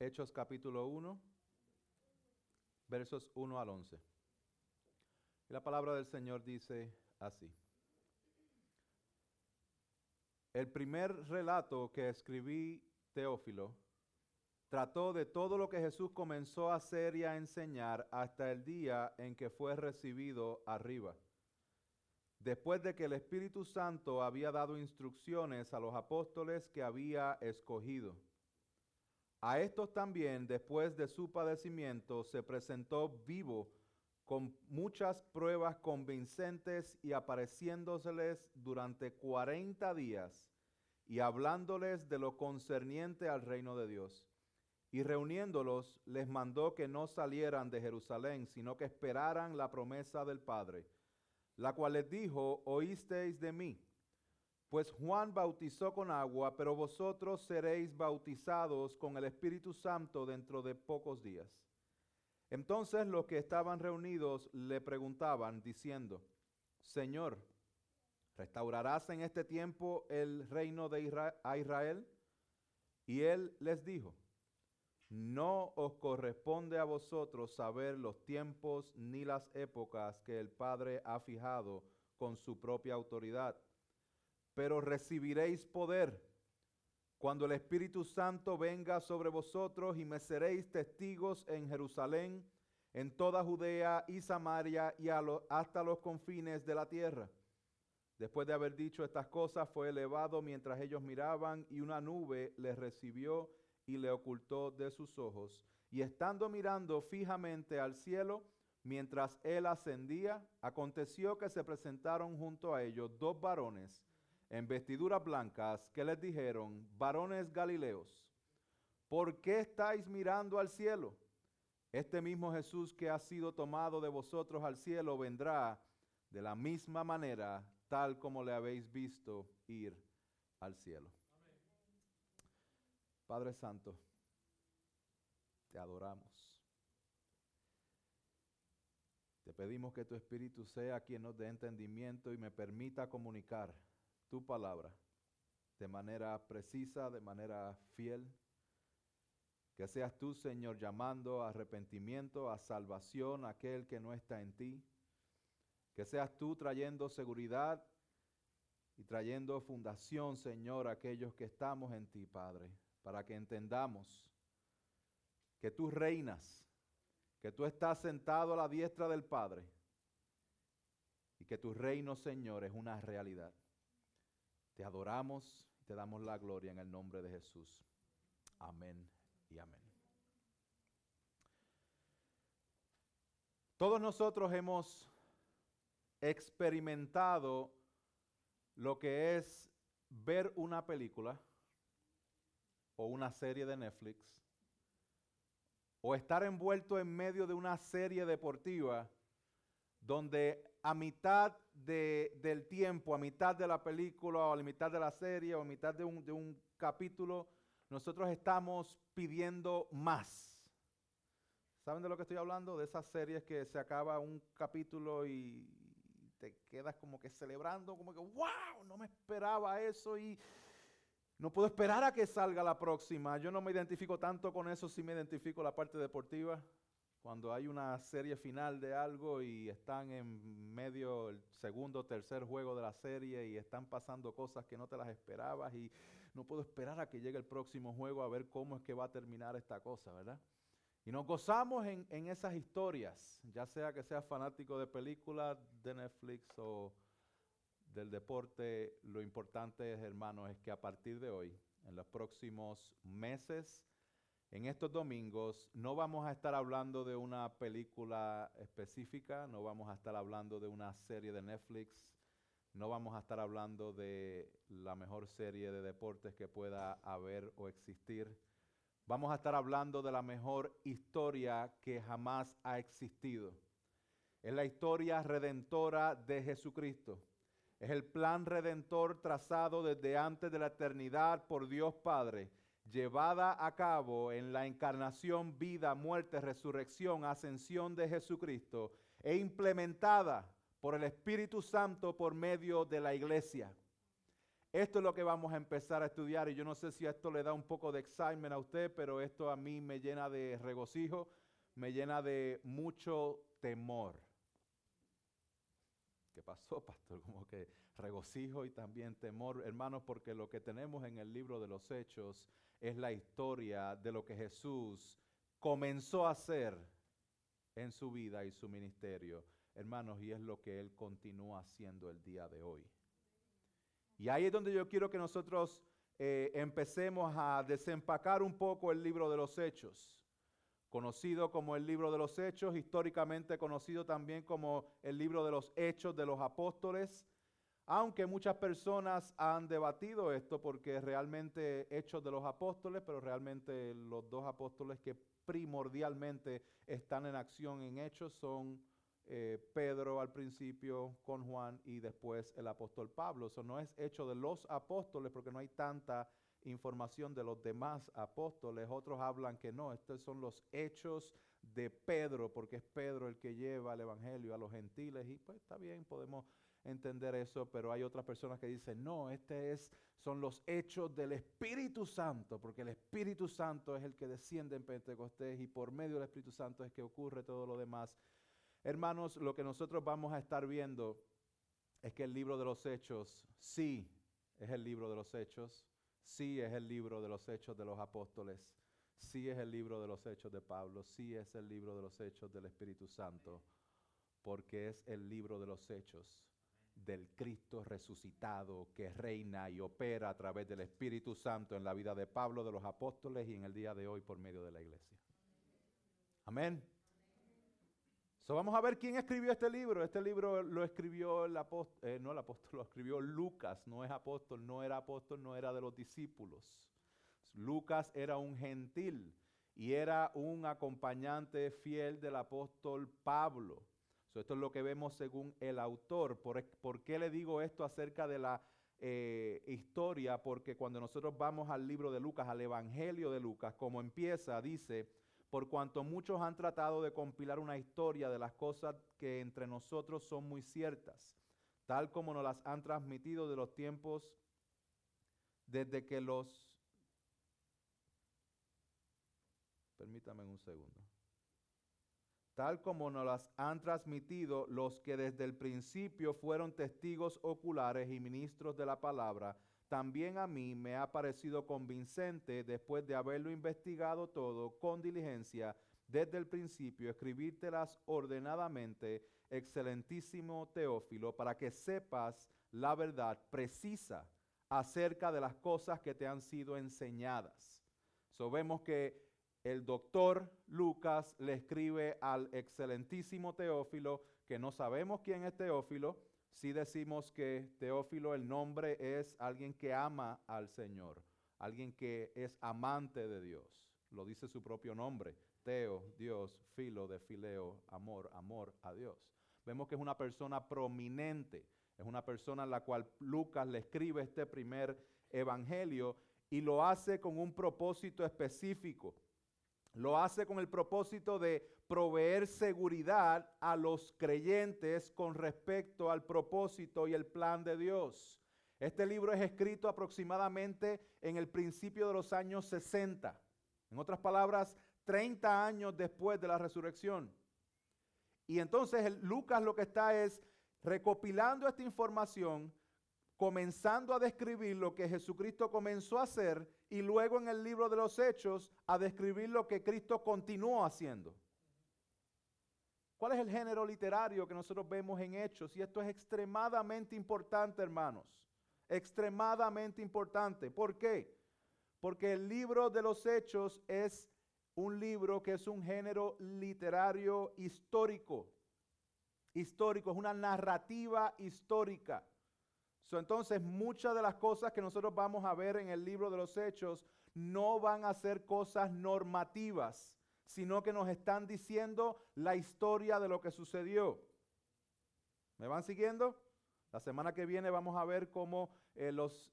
Hechos capítulo 1, versos 1 al 11. Y la palabra del Señor dice así. El primer relato que escribí, Teófilo, trató de todo lo que Jesús comenzó a hacer y a enseñar hasta el día en que fue recibido arriba, después de que el Espíritu Santo había dado instrucciones a los apóstoles que había escogido. A estos también, después de su padecimiento, se presentó vivo con muchas pruebas convincentes y apareciéndoseles durante 40 días y hablándoles de lo concerniente al reino de Dios. Y reuniéndolos, les mandó que no salieran de Jerusalén, sino que esperaran la promesa del Padre, la cual les dijo: oísteis de mí. Pues Juan bautizó con agua, pero vosotros seréis bautizados con el Espíritu Santo dentro de pocos días. Entonces los que estaban reunidos le preguntaban, diciendo: Señor, ¿restaurarás en este tiempo el reino de a Israel? Y él les dijo: no os corresponde a vosotros saber los tiempos ni las épocas que el Padre ha fijado con su propia autoridad, pero recibiréis poder cuando el Espíritu Santo venga sobre vosotros, y me seréis testigos en Jerusalén, en toda Judea y Samaria y hasta los confines de la tierra. Después de haber dicho estas cosas, fue elevado mientras ellos miraban, y una nube les recibió y le ocultó de sus ojos. Y estando mirando fijamente al cielo, mientras él ascendía, aconteció que se presentaron junto a ellos dos varones en vestiduras blancas, que les dijeron: varones Galileos, ¿por qué estáis mirando al cielo? Este mismo Jesús que ha sido tomado de vosotros al cielo vendrá de la misma manera, tal como le habéis visto ir al cielo. Amén. Padre Santo, te adoramos. Te pedimos que tu Espíritu sea quien nos dé entendimiento y me permita comunicar tu palabra de manera precisa, de manera fiel. Que seas tú, Señor, llamando a arrepentimiento, a salvación a aquel que no está en ti. Que seas tú trayendo seguridad y trayendo fundación, Señor, a aquellos que estamos en ti, Padre, para que entendamos que tú reinas, que tú estás sentado a la diestra del Padre y que tu reino, Señor, es una realidad. Te adoramos y te damos la gloria en el nombre de Jesús. Amén y amén. Todos nosotros hemos experimentado lo que es ver una película o una serie de Netflix, o estar envuelto en medio de una serie deportiva donde a mitad del tiempo, a mitad de la película, o a mitad de la serie, o a mitad de un capítulo, nosotros estamos pidiendo más. ¿Saben de lo que estoy hablando? De esas series que se acaba un capítulo y te quedas como que celebrando, como que ¡wow! No me esperaba eso y no puedo esperar a que salga la próxima. Yo no me identifico tanto con eso, sí me identifico la parte deportiva. Cuando hay una serie final de algo y están en medio el segundo o tercer juego de la serie y están pasando cosas que no te las esperabas y no puedo esperar a que llegue el próximo juego a ver cómo es que va a terminar esta cosa, ¿verdad? Y nos gozamos en esas historias, ya sea que seas fanático de películas, de Netflix o del deporte. Lo importante, hermanos, es que a partir de hoy, en los próximos meses, en estos domingos, no vamos a estar hablando de una película específica, no vamos a estar hablando de una serie de Netflix, no vamos a estar hablando de la mejor serie de deportes que pueda haber o existir. Vamos a estar hablando de la mejor historia que jamás ha existido. Es la historia redentora de Jesucristo. Es el plan redentor trazado desde antes de la eternidad por Dios Padre, llevada a cabo en la encarnación, vida, muerte, resurrección, ascensión de Jesucristo e implementada por el Espíritu Santo por medio de la iglesia. Esto es lo que vamos a empezar a estudiar y yo no sé si esto le da un poco de excitement a usted, pero esto a mí me llena de regocijo, me llena de mucho temor. ¿Qué pasó, pastor? Como que regocijo y también temor, hermanos, porque lo que tenemos en el libro de los Hechos es la historia de lo que Jesús comenzó a hacer en su vida y su ministerio, hermanos, y es lo que Él continúa haciendo el día de hoy. Y ahí es donde yo quiero que nosotros empecemos a desempacar un poco el libro de los Hechos, conocido como el libro de los Hechos, históricamente conocido también como el libro de los Hechos de los Apóstoles, aunque muchas personas han debatido esto porque realmente Hechos de los Apóstoles, pero realmente los dos apóstoles que primordialmente están en acción en Hechos son Pedro al principio con Juan y después el apóstol Pablo. Eso no es hecho de los apóstoles porque no hay tanta información de los demás apóstoles. Otros hablan que no, estos son los hechos de Pedro porque es Pedro el que lleva el evangelio a los gentiles y pues está bien, podemos entender eso, pero hay otras personas que dicen no, son los hechos del Espíritu Santo porque el Espíritu Santo es el que desciende en Pentecostés y por medio del Espíritu Santo es que ocurre todo lo demás. Hermanos, lo que nosotros vamos a estar viendo es que el libro de los Hechos, sí, es el libro de los Hechos, sí es el libro de los Hechos de los Apóstoles, sí es el libro de los Hechos de Pablo, sí es el libro de los Hechos del Espíritu Santo, porque es el libro de los Hechos del Cristo resucitado que reina y opera a través del Espíritu Santo en la vida de Pablo, de los apóstoles y en el día de hoy por medio de la iglesia. Amén. So, vamos a ver quién escribió este libro. Este libro lo escribió no el apóstol, lo escribió Lucas, no es apóstol, no era de los discípulos. Lucas era un gentil y era un acompañante fiel del apóstol Pablo. So, esto es lo que vemos según el autor. ¿Por qué le digo esto acerca de la historia? Porque cuando nosotros vamos al libro de Lucas, al Evangelio de Lucas, como empieza, dice: por cuanto muchos han tratado de compilar una historia de las cosas que entre nosotros son muy ciertas, tal como nos las han transmitido de los tiempos desde que permítame un segundo, tal como nos las han transmitido los que desde el principio fueron testigos oculares y ministros de la palabra. También a mí me ha parecido convincente, después de haberlo investigado todo con diligencia desde el principio, escribírtelas ordenadamente, excelentísimo Teófilo, para que sepas la verdad precisa acerca de las cosas que te han sido enseñadas. So, vemos que el doctor Lucas le escribe al excelentísimo Teófilo, que no sabemos quién es Teófilo. Sí decimos que Teófilo, el nombre es alguien que ama al Señor, alguien que es amante de Dios. Lo dice su propio nombre, Teo, Dios, filo de fileo, amor, amor a Dios. Vemos que es una persona prominente, es una persona a la cual Lucas le escribe este primer evangelio y lo hace con un propósito específico. Lo hace con el propósito de proveer seguridad a los creyentes con respecto al propósito y el plan de Dios. Este libro es escrito aproximadamente en el principio de los años 60. En otras palabras, 30 años después de la resurrección. Y entonces Lucas lo que está es recopilando esta información, comenzando a describir lo que Jesucristo comenzó a hacer y luego en el libro de los Hechos a describir lo que Cristo continuó haciendo. ¿Cuál es el género literario que nosotros vemos en Hechos? Y esto es extremadamente importante, hermanos. Extremadamente importante. ¿Por qué? Porque el libro de los Hechos es un libro que es un género literario histórico. Histórico, es una narrativa histórica. Entonces, muchas de las cosas que nosotros vamos a ver en el libro de los Hechos no van a ser cosas normativas, sino que nos están diciendo la historia de lo que sucedió. ¿Me van siguiendo? La semana que viene vamos a ver cómo los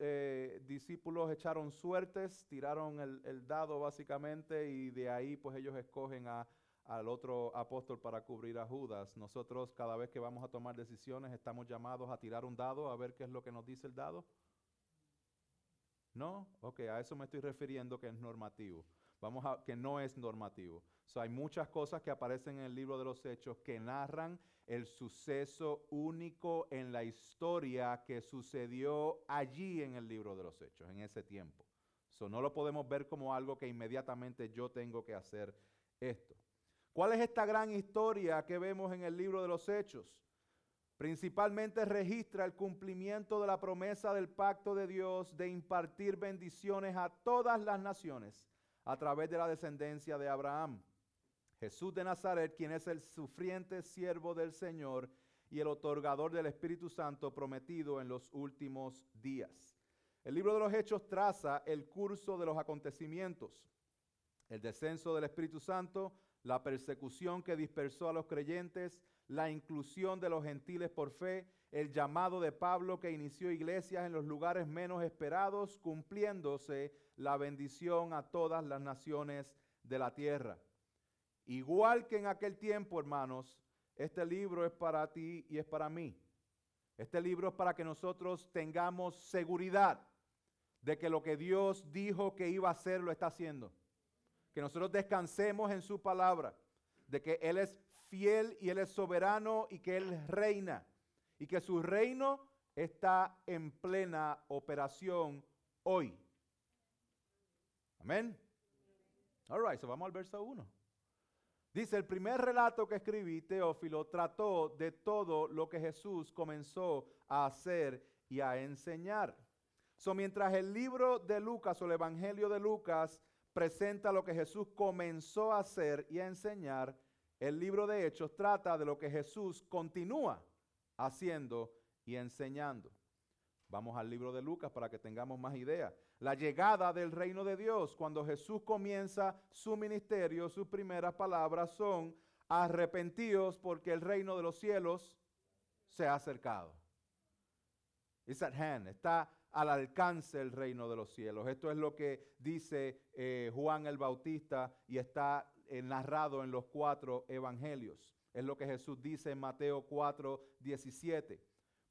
discípulos echaron suertes, tiraron el dado básicamente y de ahí pues ellos escogen al otro apóstol para cubrir a Judas. Nosotros cada vez que vamos a tomar decisiones estamos llamados a tirar un dado a ver qué es lo que nos dice el dado. ¿No? Ok, a eso me estoy refiriendo que es normativo. Que no es normativo. Hay muchas cosas que aparecen en el libro de los Hechos que narran el suceso único en la historia que sucedió allí en el libro de los Hechos, en ese tiempo. No lo podemos ver como algo que inmediatamente yo tengo que hacer esto. ¿Cuál es esta gran historia que vemos en el libro de los Hechos? Principalmente registra el cumplimiento de la promesa del pacto de Dios de impartir bendiciones a todas las naciones a través de la descendencia de Abraham. Jesús de Nazaret, quien es el sufriente siervo del Señor y el otorgador del Espíritu Santo prometido en los últimos días. El libro de los Hechos traza el curso de los acontecimientos, el descenso del Espíritu Santo, la persecución que dispersó a los creyentes, la inclusión de los gentiles por fe, el llamado de Pablo que inició iglesias en los lugares menos esperados, cumpliéndose la bendición a todas las naciones de la tierra. Igual que en aquel tiempo, hermanos, este libro es para ti y es para mí. Este libro es para que nosotros tengamos seguridad de que lo que Dios dijo que iba a hacer lo está haciendo. Que nosotros descansemos en su palabra, de que Él es fiel y Él es soberano y que Él reina y que su reino está en plena operación hoy. Amén. All right, so vamos al verso 1. Dice, el primer relato que escribí, Teófilo, trató de todo lo que Jesús comenzó a hacer y a enseñar. Mientras el libro de Lucas o el Evangelio de Lucas presenta lo que Jesús comenzó a hacer y a enseñar, el libro de Hechos trata de lo que Jesús continúa haciendo y enseñando. Vamos al libro de Lucas para que tengamos más idea. La llegada del reino de Dios, cuando Jesús comienza su ministerio, sus primeras palabras son: arrepentíos porque el reino de los cielos se ha acercado. It's at hand, está al alcance el reino de los cielos. Esto es lo que dice Juan el Bautista y está narrado en los 4 evangelios. Es lo que Jesús dice en Mateo 4:17.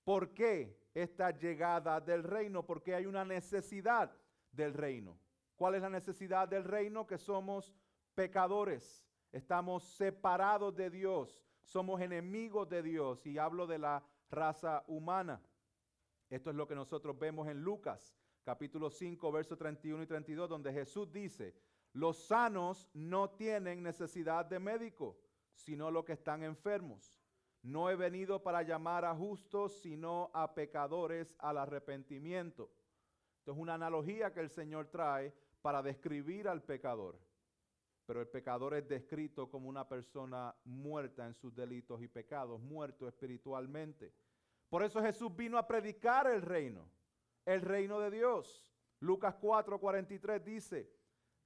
¿Por qué esta llegada del reino? Porque hay una necesidad del reino. ¿Cuál es la necesidad del reino? Que somos pecadores, estamos separados de Dios, somos enemigos de Dios, y hablo de la raza humana. Esto es lo que nosotros vemos en Lucas, capítulo 5, versos 31 y 32, donde Jesús dice: los sanos no tienen necesidad de médico, sino los que están enfermos. No he venido para llamar a justos, sino a pecadores al arrepentimiento. Esto es una analogía que el Señor trae para describir al pecador. Pero el pecador es descrito como una persona muerta en sus delitos y pecados, muerto espiritualmente. Por eso Jesús vino a predicar el reino de Dios. Lucas 4:43 dice: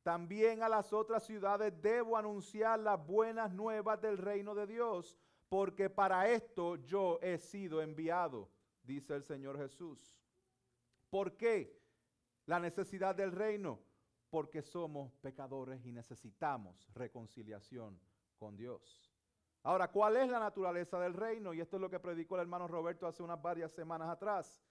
también a las otras ciudades debo anunciar las buenas nuevas del reino de Dios, porque para esto yo he sido enviado, dice el Señor Jesús. ¿Por qué la necesidad del reino? Porque somos pecadores y necesitamos reconciliación con Dios. Ahora, ¿cuál es la naturaleza del reino? Y esto es lo que predicó el hermano Roberto hace unas varias semanas atrás.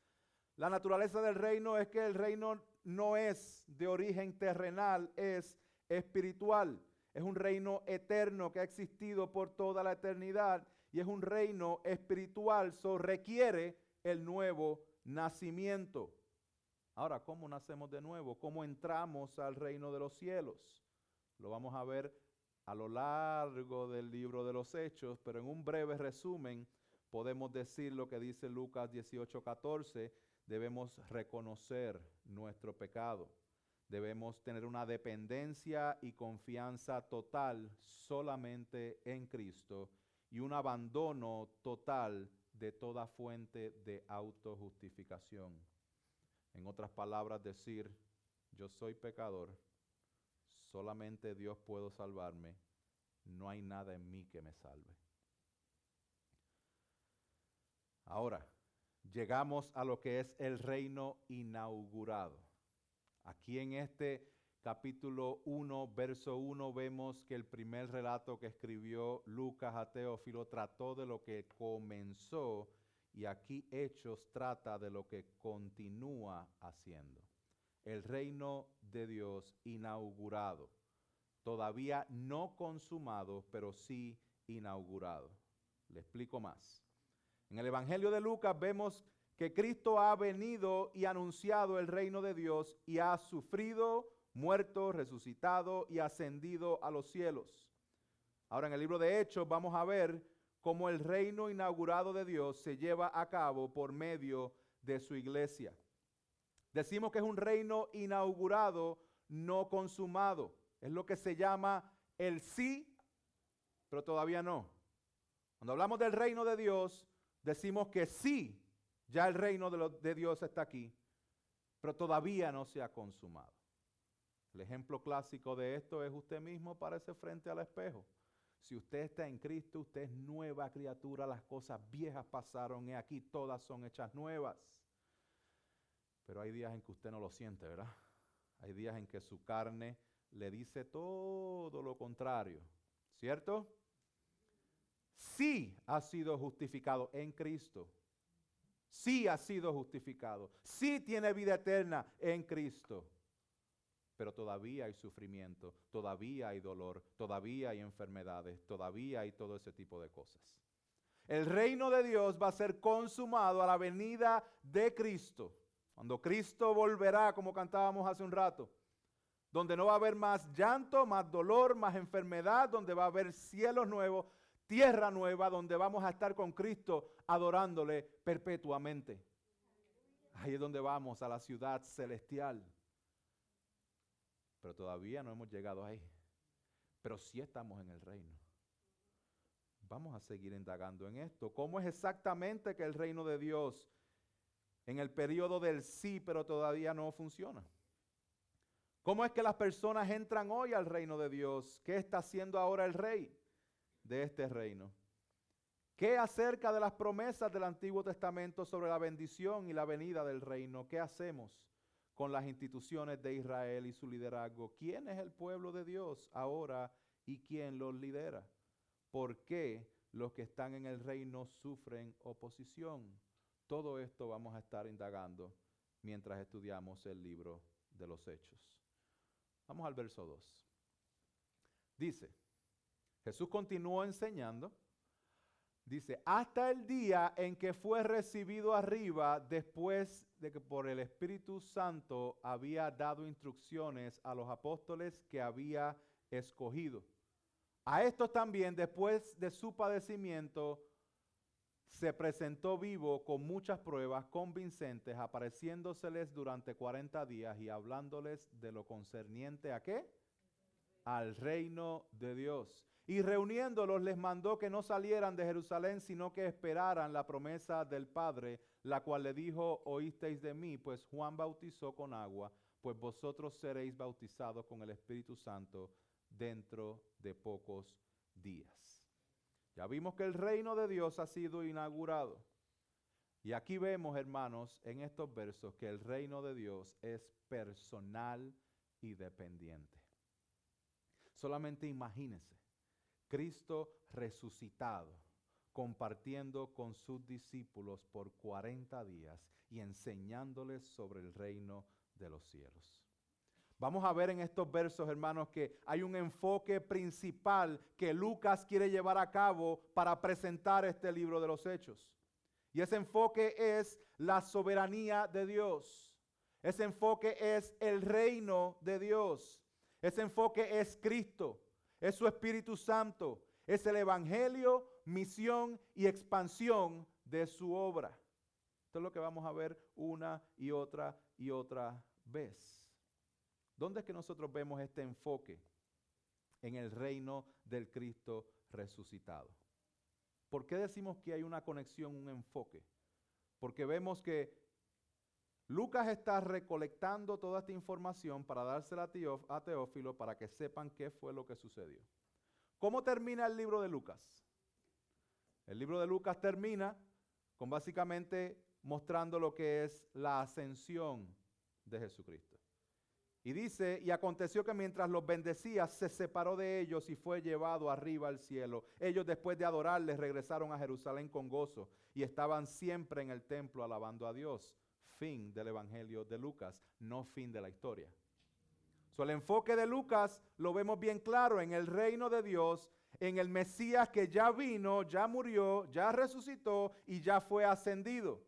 La naturaleza del reino es que el reino no es de origen terrenal, es espiritual. Es un reino eterno que ha existido por toda la eternidad y es un reino espiritual, requiere el nuevo nacimiento. Ahora, ¿cómo nacemos de nuevo? ¿Cómo entramos al reino de los cielos? Lo vamos a ver a lo largo del libro de los Hechos, pero en un breve resumen podemos decir lo que dice Lucas 18:14. Debemos reconocer nuestro pecado. Debemos tener una dependencia y confianza total solamente en Cristo y un abandono total de toda fuente de autojustificación. En otras palabras, decir: yo soy pecador, solamente Dios puede salvarme, no hay nada en mí que me salve. Ahora, llegamos a lo que es el reino inaugurado. Aquí en este capítulo 1, verso 1, vemos que el primer relato que escribió Lucas a Teófilo trató de lo que comenzó, y aquí Hechos trata de lo que continúa haciendo. el reino de Dios inaugurado. Todavía no consumado, pero sí inaugurado. Le explico más. En el Evangelio de Lucas vemos que Cristo ha venido y anunciado el reino de Dios y ha sufrido, muerto, resucitado y ascendido a los cielos. Ahora en el libro de Hechos vamos a ver cómo el reino inaugurado de Dios se lleva a cabo por medio de su iglesia. Decimos que es un reino inaugurado, no consumado. Es lo que se llama el sí, pero todavía no. Cuando hablamos del reino de Dios, decimos que sí, ya el reino de Dios está aquí, pero todavía no se ha consumado. El ejemplo clásico de esto es usted mismo pararse frente al espejo. Si usted está en Cristo, usted es nueva criatura, las cosas viejas pasaron y aquí todas son hechas nuevas. Pero hay días en que usted no lo siente, ¿verdad? Hay días en que su carne le dice todo lo contrario, ¿cierto? Sí ha sido justificado en Cristo. Sí ha sido justificado. Sí tiene vida eterna en Cristo. Pero todavía hay sufrimiento, todavía hay dolor, todavía hay enfermedades, todavía hay todo ese tipo de cosas. El reino de Dios va a ser consumado a la venida de Cristo. Cuando Cristo volverá, como cantábamos hace un rato, donde no va a haber más llanto, más dolor, más enfermedad, donde va a haber cielos nuevos, tierra nueva, donde vamos a estar con Cristo adorándole perpetuamente. Ahí es donde vamos, a la ciudad celestial. Pero todavía no hemos llegado ahí. Pero sí estamos en el reino. Vamos a seguir indagando en esto. ¿Cómo es exactamente que el reino de Dios en el periodo del sí, pero todavía no funciona? ¿Cómo es que las personas entran hoy al reino de Dios? ¿Qué está haciendo ahora el rey de este reino? ¿Qué acerca de las promesas del Antiguo Testamento sobre la bendición y la venida del reino? ¿Qué hacemos con las instituciones de Israel y su liderazgo? ¿Quién es el pueblo de Dios ahora y quién los lidera? ¿Por qué los que están en el reino sufren oposición? Todo esto vamos a estar indagando mientras estudiamos el libro de los Hechos. Vamos al verso 2. Dice, Jesús continuó enseñando. Dice, hasta el día en que fue recibido arriba, después de que por el Espíritu Santo había dado instrucciones a los apóstoles que había escogido. A estos también, después de su padecimiento, se presentó vivo con muchas pruebas convincentes, apareciéndoseles durante 40 días y hablándoles de lo concerniente ¿a qué? Al reino de Dios. Y reuniéndolos les mandó que no salieran de Jerusalén, sino que esperaran la promesa del Padre, la cual le dijo, oísteis de mí, pues Juan bautizó con agua, pues vosotros seréis bautizados con el Espíritu Santo dentro de pocos días. Ya vimos que el reino de Dios ha sido inaugurado. Y aquí vemos, hermanos, en estos versos que el reino de Dios es personal y dependiente. Solamente imagínense, Cristo resucitado, compartiendo con sus discípulos por 40 días y enseñándoles sobre el reino de los cielos. Vamos a ver en estos versos, hermanos, que hay un enfoque principal que Lucas quiere llevar a cabo para presentar este libro de los Hechos. Y ese enfoque es la soberanía de Dios. Ese enfoque es el reino de Dios. Ese enfoque es Cristo, es su Espíritu Santo, es el Evangelio, misión y expansión de su obra. Esto es lo que vamos a ver una y otra vez. ¿Dónde es que nosotros vemos este enfoque? En el reino del Cristo resucitado. ¿Por qué decimos que hay una conexión, un enfoque? Porque vemos que Lucas está recolectando toda esta información para dársela a Teófilo para que sepan qué fue lo que sucedió. ¿Cómo termina el libro de Lucas? El libro de Lucas termina con básicamente mostrando lo que es la ascensión de Jesucristo. Y dice, y aconteció que mientras los bendecía, se separó de ellos y fue llevado arriba al cielo. Ellos después de adorarles regresaron a Jerusalén con gozo y estaban siempre en el templo alabando a Dios. fin del Evangelio de Lucas, no fin de la historia. So, el enfoque de Lucas lo vemos bien claro en el reino de Dios, en el Mesías que ya vino, ya murió, ya resucitó y ya fue ascendido.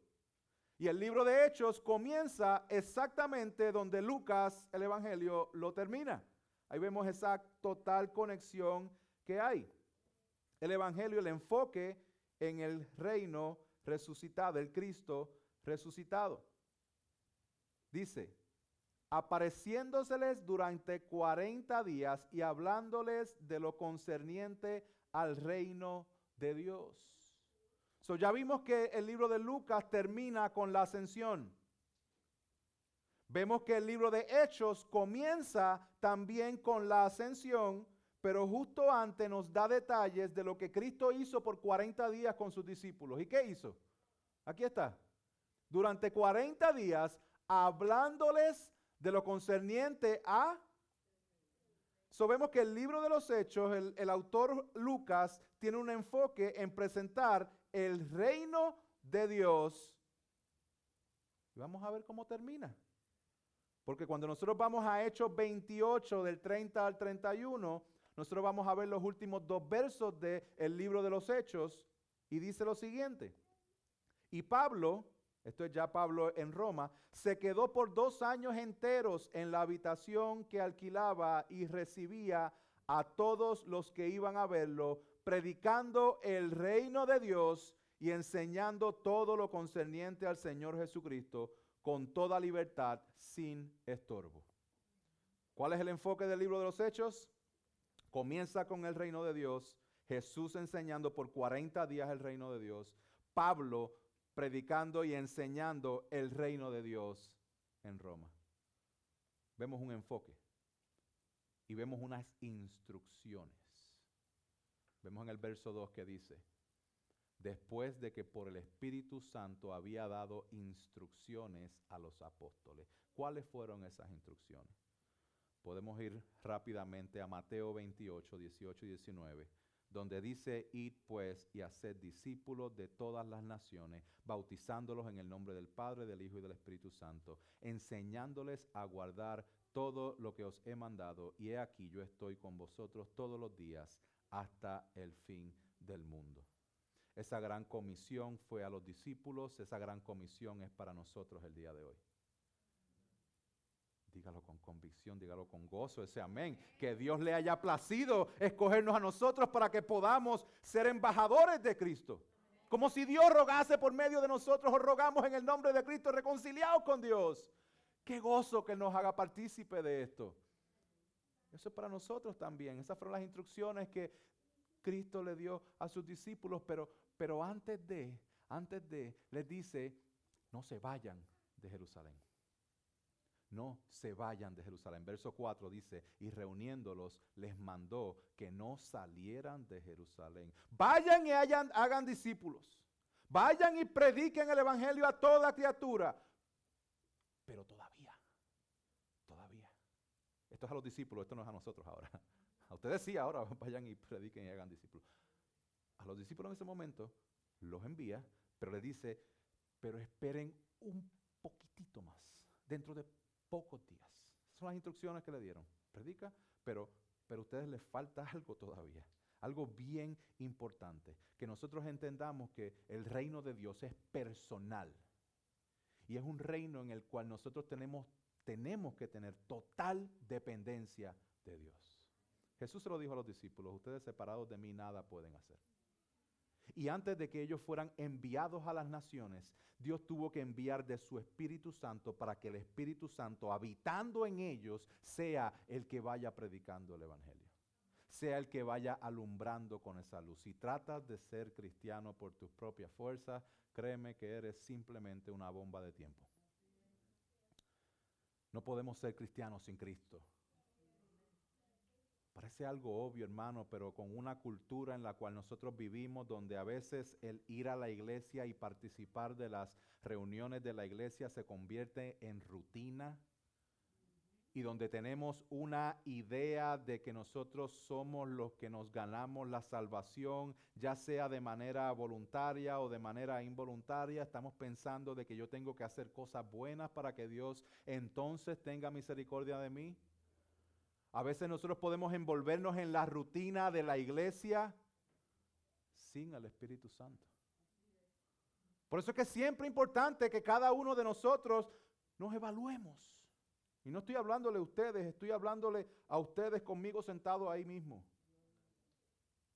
Y el libro de Hechos comienza exactamente donde Lucas, el Evangelio, lo termina. Ahí vemos esa total conexión que hay. El Evangelio, el enfoque en el reino resucitado, el Cristo resucitado. Dice, apareciéndoseles durante 40 días y hablándoles de lo concerniente al reino de Dios. So, ya vimos que el libro de Lucas termina con la ascensión. Vemos que el libro de Hechos comienza también con la ascensión, pero justo antes nos da detalles de lo que Cristo hizo por 40 días con sus discípulos. ¿Y qué hizo? Aquí está. Durante 40 días hablándoles de lo concerniente a... So, vemos que el libro de los Hechos, el autor Lucas, tiene un enfoque en presentar el reino de Dios. Y vamos a ver cómo termina. Porque cuando nosotros vamos a Hechos 28, del 30 al 31, nosotros vamos a ver los últimos 2 versos del libro de los Hechos. Y dice lo siguiente. Y Pablo, esto es ya Pablo en Roma, se quedó por 2 años enteros en la habitación que alquilaba y recibía a todos los que iban a verlo, predicando el reino de Dios y enseñando todo lo concerniente al Señor Jesucristo con toda libertad, sin estorbo. ¿Cuál es el enfoque del libro de los Hechos? Comienza con el reino de Dios, Jesús enseñando por 40 días el reino de Dios, Pablo predicando y enseñando el reino de Dios en Roma. Vemos un enfoque y vemos unas instrucciones. Vemos en el verso 2 que dice, después de que por el Espíritu Santo había dado instrucciones a los apóstoles. ¿Cuáles fueron esas instrucciones? Podemos ir rápidamente a Mateo 28, 18 y 19, donde dice, id pues y haced discípulos de todas las naciones, bautizándolos en el nombre del Padre, del Hijo y del Espíritu Santo, enseñándoles a guardar todo lo que os he mandado, y he aquí yo estoy con vosotros todos los días hasta el fin del mundo. Esa gran comisión fue a los discípulos, esa gran comisión es para nosotros el día de hoy. Dígalo con convicción, dígalo con gozo, ese amén. Que Dios le haya placido escogernos a nosotros para que podamos ser embajadores de Cristo. Como si Dios rogase por medio de nosotros o rogamos en el nombre de Cristo reconciliados con Dios. Qué gozo que nos haga partícipe de esto. Eso es para nosotros también. Esas fueron las instrucciones que Cristo le dio a sus discípulos, pero antes de, les dice, no se vayan de Jerusalén. No se vayan de Jerusalén. Verso 4 dice, y reuniéndolos les mandó que no salieran de Jerusalén. Vayan y hagan discípulos. Vayan y prediquen el evangelio a toda criatura. Pero todavía. Esto es a los discípulos, esto no es a nosotros ahora. A ustedes sí, ahora vayan y prediquen y hagan discípulos. A los discípulos en ese momento los envía, pero les dice, pero esperen un poquitito más, dentro de pocos días. Esas son las instrucciones que le dieron. Predica, pero a ustedes les falta algo todavía. Algo bien importante. Que nosotros entendamos que el reino de Dios es personal. Y es un reino en el cual nosotros tenemos que tener total dependencia de Dios. Jesús se lo dijo a los discípulos, ustedes separados de mí nada pueden hacer. Y antes de que ellos fueran enviados a las naciones, Dios tuvo que enviar de su Espíritu Santo para que el Espíritu Santo, habitando en ellos, sea el que vaya predicando el Evangelio. Sea el que vaya alumbrando con esa luz. Si tratas de ser cristiano por tus propias fuerzas, créeme que eres simplemente una bomba de tiempo. No podemos ser cristianos sin Cristo. Parece algo obvio, hermano, pero con una cultura en la cual nosotros vivimos, donde a veces el ir a la iglesia y participar de las reuniones de la iglesia se convierte en rutina, y donde tenemos una idea de que nosotros somos los que nos ganamos la salvación, ya sea de manera voluntaria o de manera involuntaria, estamos pensando de que yo tengo que hacer cosas buenas para que Dios entonces tenga misericordia de mí. A veces nosotros podemos envolvernos en la rutina de la iglesia sin el Espíritu Santo. Por eso es que es siempre importante que cada uno de nosotros nos evaluemos. Y no estoy hablándole a ustedes, estoy hablándole a ustedes conmigo sentados ahí mismo.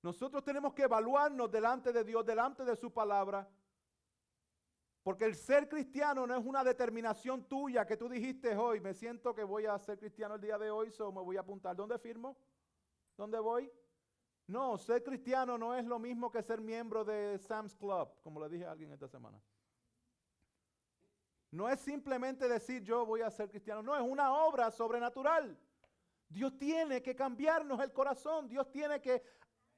Nosotros tenemos que evaluarnos delante de Dios, delante de su palabra. Porque el ser cristiano no es una determinación tuya que tú dijiste hoy, me siento que voy a ser cristiano el día de hoy, so me voy a apuntar. ¿Dónde firmo? ¿Dónde voy? No, ser cristiano no es lo mismo que ser miembro de Sam's Club, como le dije a alguien esta semana. No es simplemente decir yo voy a ser cristiano, no, es una obra sobrenatural. Dios tiene que cambiarnos el corazón, Dios tiene que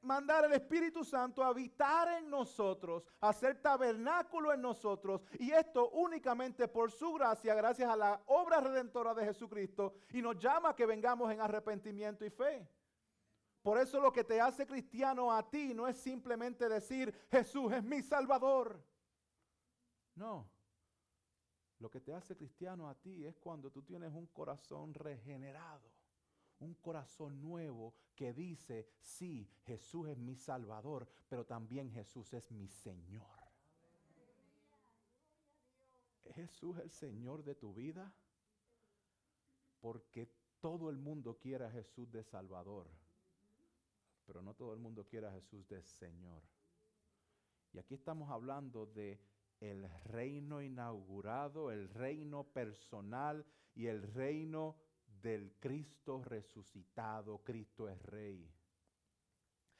mandar el Espíritu Santo a habitar en nosotros, a hacer tabernáculo en nosotros, y esto únicamente por su gracia, gracias a la obra redentora de Jesucristo, y nos llama a que vengamos en arrepentimiento y fe. Por eso lo que te hace cristiano a ti no es simplemente decir Jesús es mi Salvador. No. Lo que te hace cristiano a ti es cuando tú tienes un corazón regenerado, un corazón nuevo que dice, sí, Jesús es mi Salvador, pero también Jesús es mi Señor. ¿Es Jesús el Señor de tu vida? Porque todo el mundo quiere a Jesús de Salvador, pero no todo el mundo quiere a Jesús de Señor. Y aquí estamos hablando de el reino inaugurado, el reino personal y el reino del Cristo resucitado. Cristo es Rey.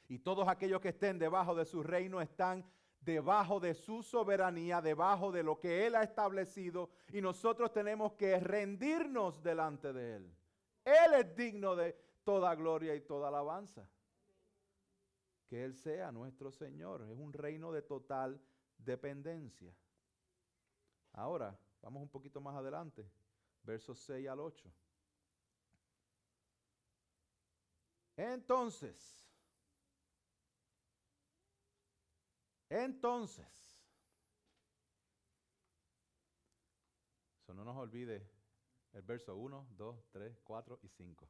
Y todos aquellos que estén debajo de su reino están debajo de su soberanía, debajo de lo que Él ha establecido, y nosotros tenemos que rendirnos delante de Él. Él es digno de toda gloria y toda alabanza. Que Él sea nuestro Señor. Es un reino de total dependencia. Ahora, vamos un poquito más adelante, versos 6 al 8. Entonces, eso no nos olvide el verso 1, 2, 3, 4 y 5.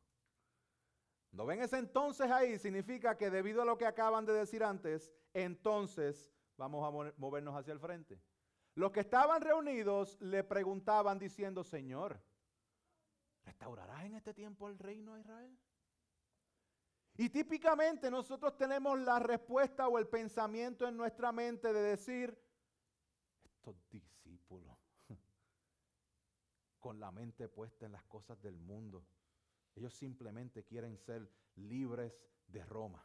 Cuando ven ese entonces ahí, significa que debido a lo que acaban de decir antes, entonces vamos a movernos hacia el frente. Los que estaban reunidos le preguntaban diciendo, Señor, ¿restaurarás en este tiempo el reino a Israel? Y típicamente nosotros tenemos la respuesta o el pensamiento en nuestra mente de decir, estos discípulos con la mente puesta en las cosas del mundo, ellos simplemente quieren ser libres de Roma.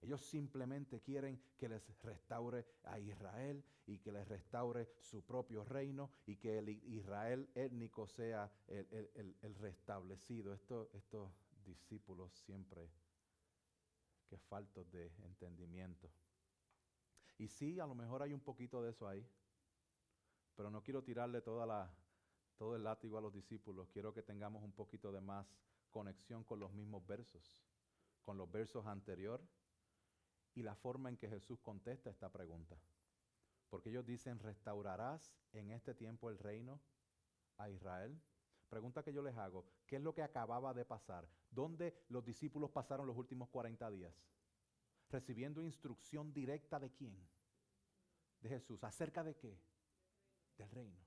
Ellos simplemente quieren que les restaure a Israel y que les restaure su propio reino y que el Israel étnico sea el restablecido. Estos discípulos siempre que faltos de entendimiento. Y sí, a lo mejor hay un poquito de eso ahí, pero no quiero tirarle todo el látigo a los discípulos. Quiero que tengamos un poquito de más conexión con los mismos versos, con los versos anteriores y la forma en que Jesús contesta esta pregunta. Porque ellos dicen, ¿restaurarás en este tiempo el reino a Israel? Pregunta que yo les hago, ¿qué es lo que acababa de pasar? ¿Dónde los discípulos pasaron los últimos 40 días? Recibiendo instrucción directa ¿de quién? De Jesús. ¿Acerca de qué? Del reino.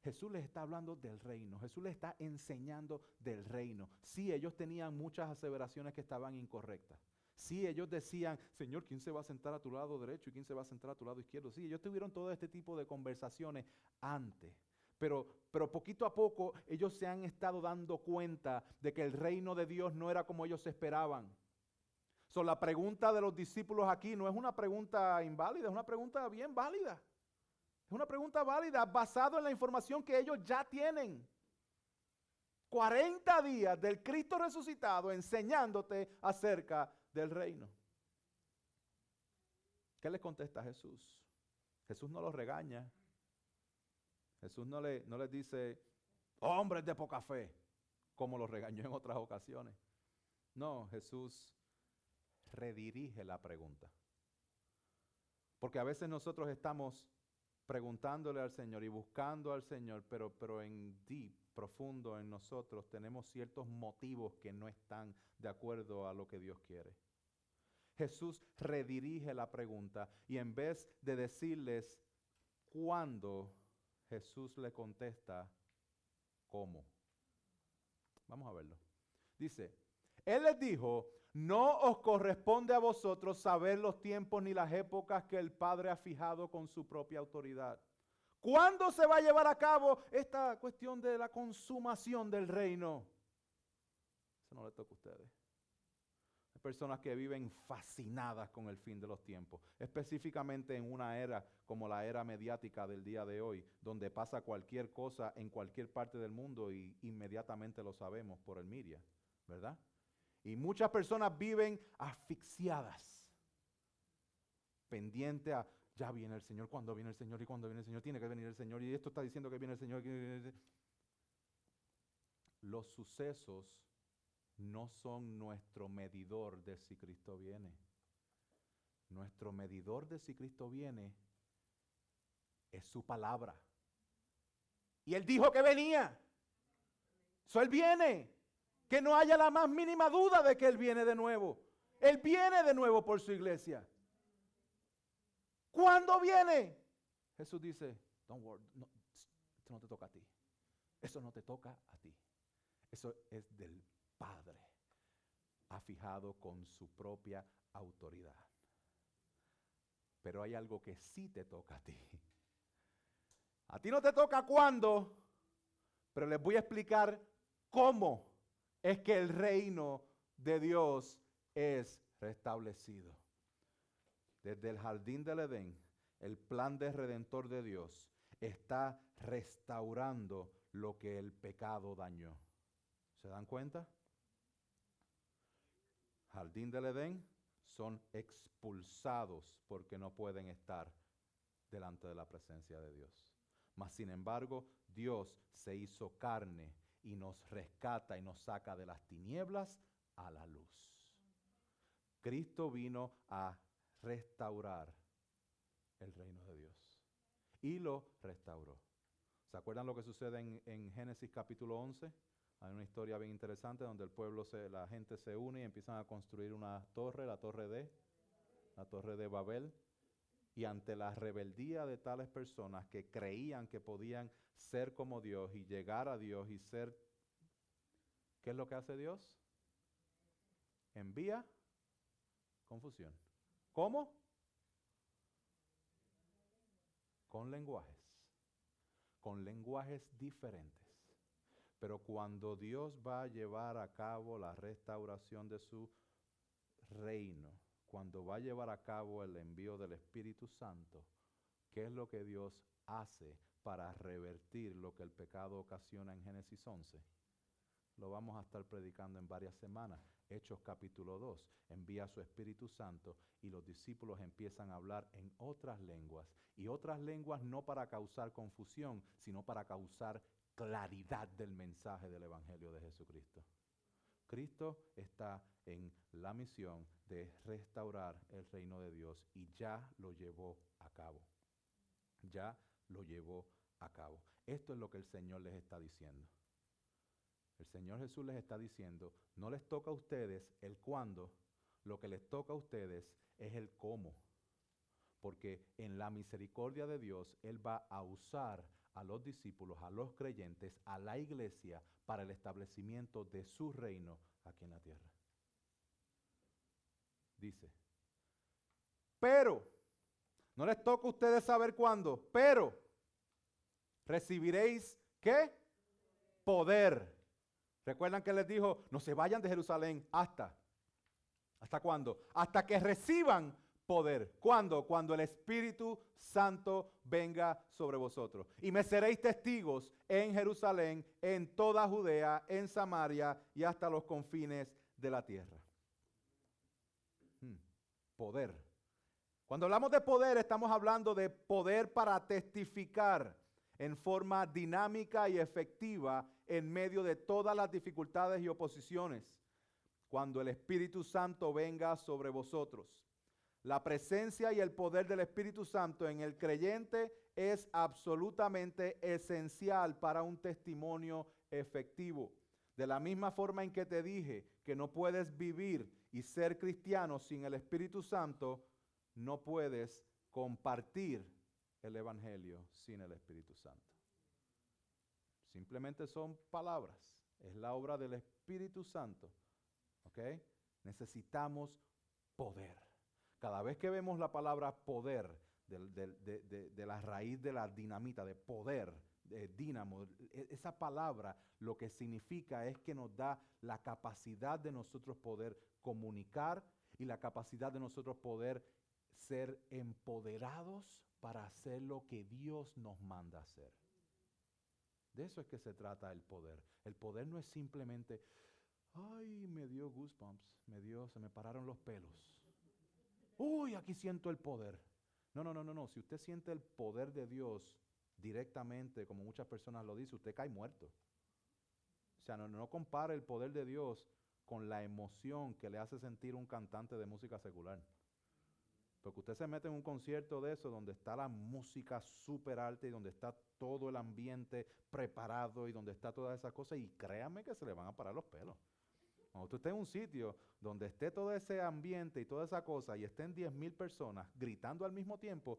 Jesús les está hablando del reino. Jesús les está enseñando del reino. Sí, ellos tenían muchas aseveraciones que estaban incorrectas. Sí, ellos decían, Señor, ¿quién se va a sentar a tu lado derecho y quién se va a sentar a tu lado izquierdo? Sí, ellos tuvieron todo este tipo de conversaciones antes. Pero poquito a poco ellos se han estado dando cuenta de que el reino de Dios no era como ellos esperaban. La pregunta de los discípulos aquí no es una pregunta inválida, es una pregunta bien válida. Es una pregunta válida basada en la información que ellos ya tienen. 40 días del Cristo resucitado enseñándote acerca del reino. ¿Qué les contesta Jesús? Jesús no los regaña. Jesús no les dice, hombres de poca fe. como lo regañó en otras ocasiones. No, Jesús redirige la pregunta. Porque a veces nosotros estamos preguntándole al Señor y buscando al Señor, pero en profundo en nosotros tenemos ciertos motivos que no están de acuerdo a lo que Dios quiere. Jesús redirige la pregunta y en vez de decirles cuándo, Jesús le contesta cómo. Vamos a verlo. Dice, Él les dijo, no os corresponde a vosotros saber los tiempos ni las épocas que el Padre ha fijado con su propia autoridad. ¿Cuándo se va a llevar a cabo esta cuestión de la consumación del reino? Eso no le toca a ustedes. Hay personas que viven fascinadas con el fin de los tiempos, específicamente en una era como la era mediática del día de hoy, donde pasa cualquier cosa en cualquier parte del mundo y inmediatamente lo sabemos por el media, ¿verdad? Y muchas personas viven asfixiadas, pendientes a, ya viene el Señor, ¿cuándo viene el Señor? ¿Y cuándo viene el Señor? Tiene que venir el Señor, y esto está diciendo que viene el Señor. Los sucesos no son nuestro medidor de si Cristo viene. Nuestro medidor de si Cristo viene es su palabra. Y Él dijo que venía. Él viene. Que no haya la más mínima duda de que Él viene de nuevo. Él viene de nuevo por su iglesia. ¿Cuándo viene? Jesús dice, don't worry, no, esto no te toca a ti. Eso no te toca a ti. Eso es del Padre. Ha fijado con su propia autoridad. Pero hay algo que sí te toca a ti. A ti no te toca cuándo, pero les voy a explicar cómo es que el reino de Dios es restablecido. Desde el jardín del Edén, el plan de redentor de Dios está restaurando lo que el pecado dañó. ¿Se dan cuenta? Jardín del Edén son expulsados porque no pueden estar delante de la presencia de Dios. Mas sin embargo, Dios se hizo carne y nos rescata y nos saca de las tinieblas a la luz. Cristo vino a restaurar el reino de Dios y lo restauró. ¿Se acuerdan lo que sucede en Génesis capítulo 11? Hay una historia bien interesante donde el pueblo, la gente se une y empiezan a construir una torre, la torre de Babel. Y ante la rebeldía de tales personas que creían que podían ser como Dios y llegar a Dios y ser, ¿qué es lo que hace Dios? Envía confusión. ¿Cómo? Con lenguajes diferentes. Pero cuando Dios va a llevar a cabo la restauración de su reino, cuando va a llevar a cabo el envío del Espíritu Santo, ¿qué es lo que Dios hace para revertir lo que el pecado ocasiona en Génesis 11? Lo vamos a estar predicando en varias semanas. Hechos capítulo 2, envía a su Espíritu Santo y los discípulos empiezan a hablar en otras lenguas. Y otras lenguas no para causar confusión, sino para causar claridad del mensaje del Evangelio de Jesucristo. Cristo está en la misión de restaurar el reino de Dios y ya lo llevó a cabo. Ya lo llevó a cabo. Esto es lo que el Señor les está diciendo. El Señor Jesús les está diciendo, no les toca a ustedes el cuándo, lo que les toca a ustedes es el cómo. Porque en la misericordia de Dios, Él va a usar a los discípulos, a los creyentes, a la iglesia, para el establecimiento de su reino aquí en la tierra. Dice, pero, no les toca a ustedes saber cuándo, pero recibiréis, ¿qué? Poder. ¿Recuerdan que les dijo, no se vayan de Jerusalén hasta cuándo? Hasta que reciban poder. ¿Cuándo? Cuando el Espíritu Santo venga sobre vosotros. Y me seréis testigos en Jerusalén, en toda Judea, en Samaria y hasta los confines de la tierra. Poder. Cuando hablamos de poder, estamos hablando de poder para testificar en forma dinámica y efectiva en medio de todas las dificultades y oposiciones, cuando el Espíritu Santo venga sobre vosotros. La presencia y el poder del Espíritu Santo en el creyente es absolutamente esencial para un testimonio efectivo. De la misma forma en que te dije que no puedes vivir y ser cristiano sin el Espíritu Santo, no puedes compartir el Evangelio sin el Espíritu Santo. Simplemente son palabras. Es la obra del Espíritu Santo. ¿Ok? Necesitamos poder. Cada vez que vemos la palabra poder, de la raíz de la dinamita, de poder, de dínamo, esa palabra lo que significa es que nos da la capacidad de nosotros poder comunicar y la capacidad de nosotros poder ser empoderados para hacer lo que Dios nos manda hacer. De eso es que se trata el poder. El poder no es simplemente, ay, me dio goosebumps, se me pararon los pelos. Uy, aquí siento el poder. No. Si usted siente el poder de Dios directamente, como muchas personas lo dicen, usted cae muerto. O sea, no compare el poder de Dios con la emoción que le hace sentir un cantante de música secular. Porque usted se mete en un concierto de eso donde está la música súper alta y donde está todo el ambiente preparado y donde está todas esas cosas y créanme que se le van a parar los pelos. Cuando usted esté en un sitio donde esté todo ese ambiente y toda esa cosa y estén 10,000 personas gritando al mismo tiempo,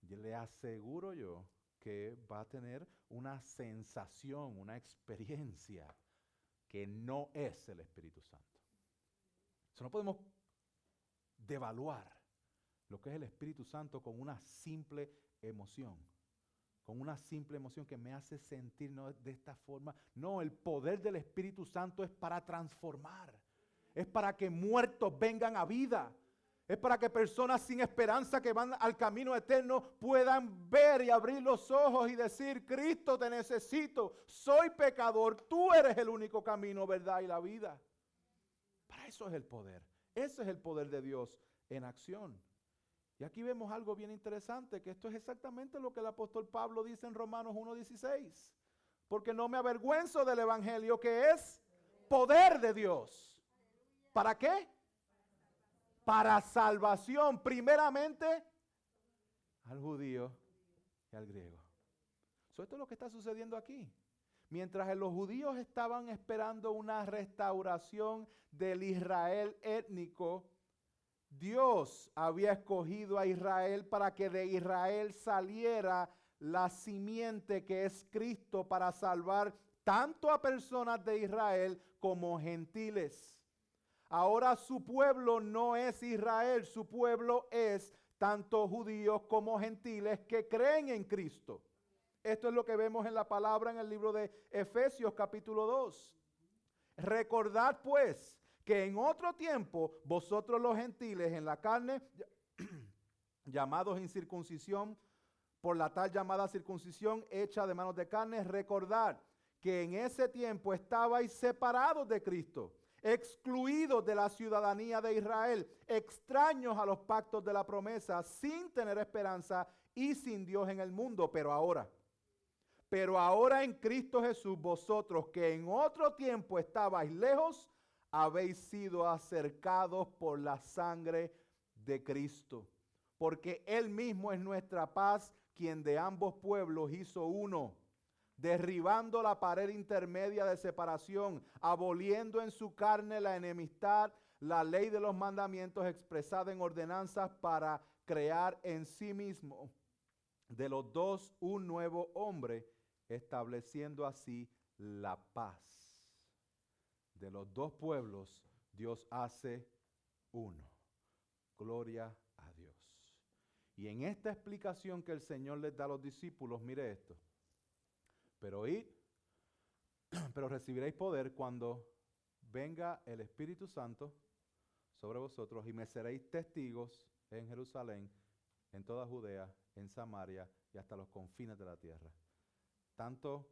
le aseguro yo que va a tener una sensación, una experiencia que no es el Espíritu Santo. Eso no podemos devaluar lo que es el Espíritu Santo con una simple emoción. Con una simple emoción que me hace sentir de esta forma. No, el poder del Espíritu Santo es para transformar. Es para que muertos vengan a vida. Es para que personas sin esperanza que van al camino eterno puedan ver y abrir los ojos y decir, Cristo, te necesito, soy pecador, tú eres el único camino, verdad y la vida. Para eso es el poder. Ese es el poder de Dios en acción. Y aquí vemos algo bien interesante, que esto es exactamente lo que el apóstol Pablo dice en Romanos 1:16. Porque no me avergüenzo del evangelio, que es poder de Dios. ¿Para qué? Para salvación, primeramente al judío y al griego. Esto es lo que está sucediendo aquí. Mientras los judíos estaban esperando una restauración del Israel étnico, Dios había escogido a Israel para que de Israel saliera la simiente que es Cristo para salvar tanto a personas de Israel como gentiles. Ahora su pueblo no es Israel, su pueblo es tanto judíos como gentiles que creen en Cristo. Esto es lo que vemos en la palabra en el libro de Efesios capítulo 2. Recordad pues que en otro tiempo vosotros los gentiles en la carne, llamados incircuncisión, por la tal llamada circuncisión hecha de manos de carne, recordad que en ese tiempo estabais separados de Cristo, excluidos de la ciudadanía de Israel, extraños a los pactos de la promesa, sin tener esperanza y sin Dios en el mundo. Pero ahora en Cristo Jesús, vosotros que en otro tiempo estabais lejos, habéis sido acercados por la sangre de Cristo. Porque Él mismo es nuestra paz, quien de ambos pueblos hizo uno, derribando la pared intermedia de separación, aboliendo en su carne la enemistad, la ley de los mandamientos expresada en ordenanzas para crear en sí mismo de los dos un nuevo hombre, estableciendo así la paz. De los dos pueblos, Dios hace uno. Gloria a Dios. Y en esta explicación que el Señor les da a los discípulos, mire esto. Pero recibiréis poder cuando venga el Espíritu Santo sobre vosotros y me seréis testigos en Jerusalén, en toda Judea, en Samaria y hasta los confines de la tierra. Tanto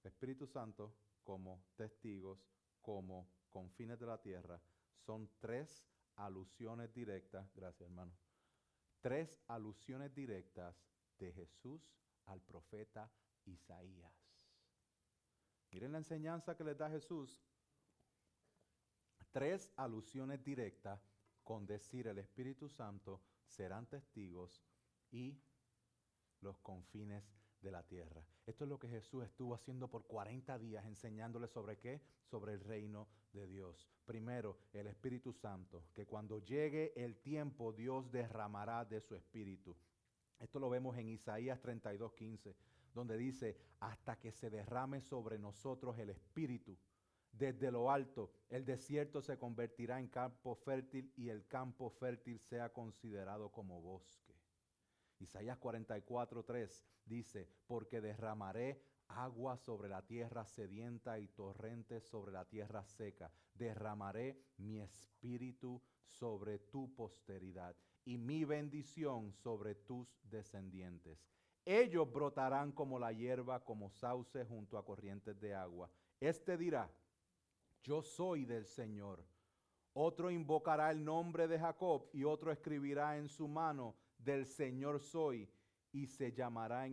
Espíritu Santo como testigos, como confines de la tierra, son tres alusiones directas, gracias hermano, tres alusiones directas de Jesús al profeta Isaías. Miren la enseñanza que les da Jesús. 3 alusiones directas con decir el Espíritu Santo serán testigos y los confines de la tierra. Esto es lo que Jesús estuvo haciendo por 40 días, enseñándoles sobre qué, sobre el reino de Dios. Primero, el Espíritu Santo, que cuando llegue el tiempo Dios derramará de su Espíritu. Esto lo vemos en Isaías 32:15, donde dice, hasta que se derrame sobre nosotros el Espíritu. Desde lo alto, el desierto se convertirá en campo fértil y el campo fértil sea considerado como bosque. Isaías 44:3 dice, porque derramaré agua sobre la tierra sedienta y torrentes sobre la tierra seca. Derramaré mi espíritu sobre tu posteridad y mi bendición sobre tus descendientes. Ellos brotarán como la hierba, como sauce junto a corrientes de agua. Este dirá, yo soy del Señor. Otro invocará el nombre de Jacob y otro escribirá en su mano, del Señor soy, y se llamará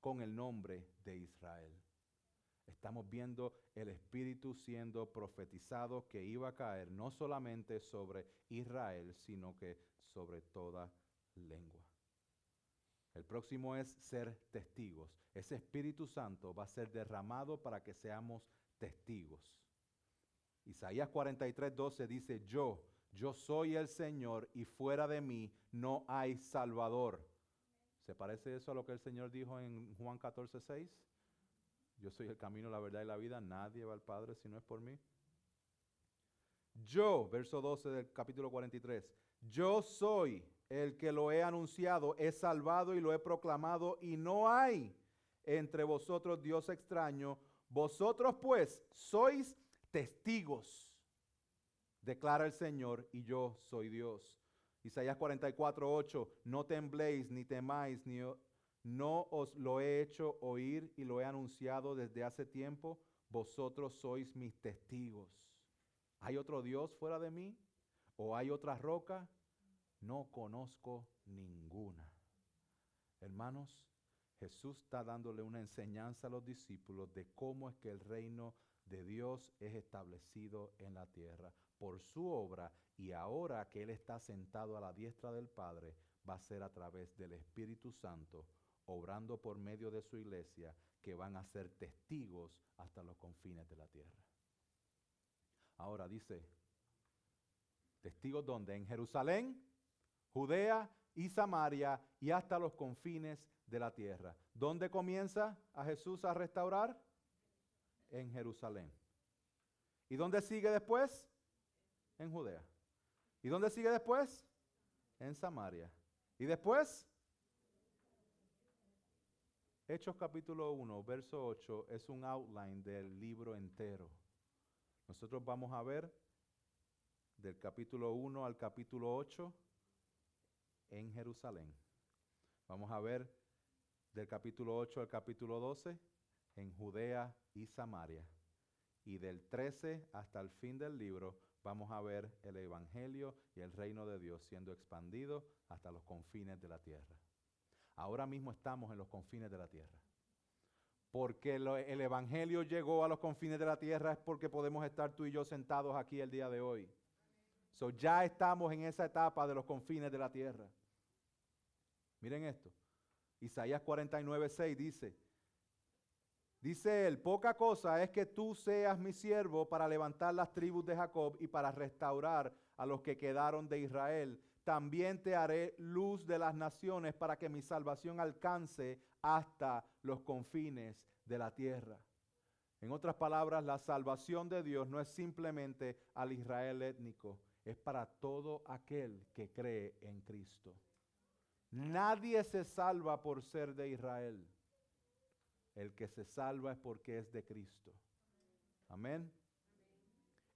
con el nombre de Israel. Estamos viendo el Espíritu siendo profetizado que iba a caer no solamente sobre Israel, sino que sobre toda lengua. El próximo es ser testigos. Ese Espíritu Santo va a ser derramado para que seamos testigos. Isaías 43:12 dice, yo soy el Señor y fuera de mí no hay Salvador. ¿Se parece eso a lo que el Señor dijo en Juan 14:6? Yo soy el camino, la verdad y la vida, nadie va al Padre si no es por mí. Yo, verso 12 del capítulo 43, yo soy el que lo he anunciado, he salvado y lo he proclamado y no hay entre vosotros Dios extraño. Vosotros pues sois testigos, declara el Señor, y yo soy Dios. Isaías 44:8, no tembléis ni temáis, no os lo he hecho oír y lo he anunciado desde hace tiempo. Vosotros sois mis testigos. ¿Hay otro Dios fuera de mí? ¿O hay otra roca? No conozco ninguna. Hermanos, Jesús está dándole una enseñanza a los discípulos de cómo es que el reino de Dios es establecido en la tierra por su obra, y ahora que Él está sentado a la diestra del Padre, va a ser a través del Espíritu Santo, obrando por medio de su iglesia, que van a ser testigos hasta los confines de la tierra. Ahora dice, testigos ¿dónde? En Jerusalén, Judea y Samaria y hasta los confines de la tierra. ¿Dónde comienza a Jesús a restaurar? En Jerusalén. ¿Y dónde sigue después? En Judea. ¿Y dónde sigue después? En Samaria. ¿Y después? Hechos capítulo 1, verso 8 es un outline del libro entero. Nosotros vamos a ver del capítulo 1 al capítulo 8 en Jerusalén. Vamos a ver del capítulo 8 al capítulo 12 en Judea y Samaria. Y del 13 hasta el fin del libro vamos a ver el Evangelio y el reino de Dios siendo expandido hasta los confines de la tierra. Ahora mismo estamos en los confines de la tierra. Porque el Evangelio llegó a los confines de la tierra es porque podemos estar tú y yo sentados aquí el día de hoy. So, ya estamos en esa etapa de los confines de la tierra. Miren esto. Isaías 49:6 dice él, poca cosa es que tú seas mi siervo para levantar las tribus de Jacob y para restaurar a los que quedaron de Israel. También te haré luz de las naciones para que mi salvación alcance hasta los confines de la tierra. En otras palabras, la salvación de Dios no es simplemente al Israel étnico, es para todo aquel que cree en Cristo. Nadie se salva por ser de Israel. El que se salva es porque es de Cristo. Amén.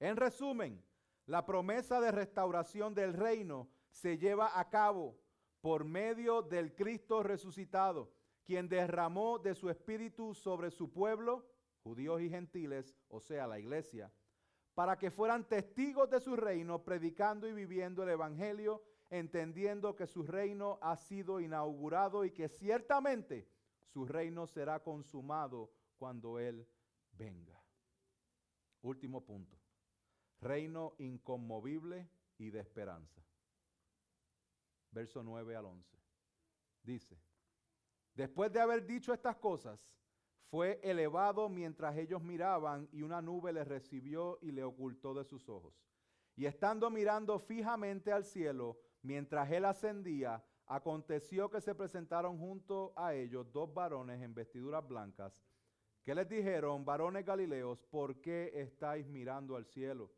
En resumen, la promesa de restauración del reino se lleva a cabo por medio del Cristo resucitado, quien derramó de su espíritu sobre su pueblo, judíos y gentiles, o sea, la iglesia, para que fueran testigos de su reino, predicando y viviendo el evangelio, entendiendo que su reino ha sido inaugurado y que ciertamente su reino será consumado cuando Él venga. Último punto. Reino inconmovible y de esperanza. Verso 9 al 11. Dice, después de haber dicho estas cosas, fue elevado mientras ellos miraban y una nube le recibió y le ocultó de sus ojos. Y estando mirando fijamente al cielo, mientras él ascendía, aconteció que se presentaron junto a ellos dos varones en vestiduras blancas, que les dijeron, varones Galileos, ¿por qué estáis mirando al cielo?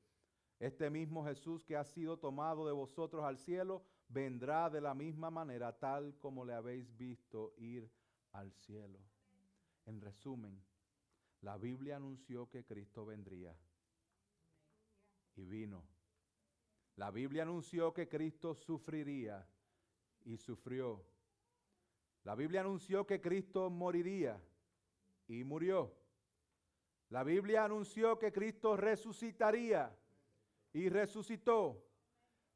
Este mismo Jesús que ha sido tomado de vosotros al cielo, vendrá de la misma manera, tal como le habéis visto ir al cielo. En resumen, la Biblia anunció que Cristo vendría y vino. La Biblia anunció que Cristo sufriría y sufrió. La Biblia anunció que Cristo moriría y murió. La Biblia anunció que Cristo resucitaría y resucitó.